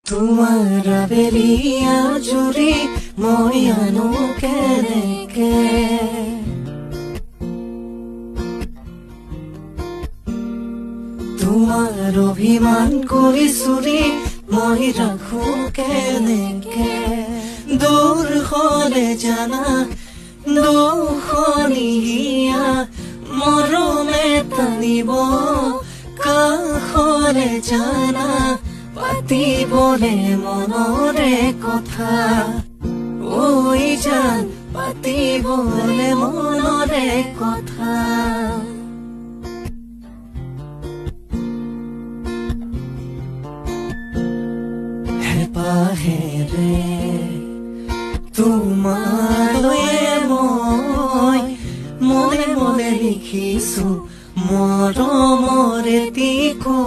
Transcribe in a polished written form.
তোমাৰ আবেলিয়া জুৰি মই আনো কেনেকে তোমাৰ অভিমান কৰি চুৰি মই ৰাখো কেনেকে দূৰ হলে জানা দুখনিয়া মৰমে টানিব কাষলে জানা পাতিবলে মনৰে কথা ঐ জান পাতিবলে মনৰে কথা হেপাহেৰে তোমালৈয়ে মই মনে মনে লিখিছো মৰমৰে টিকো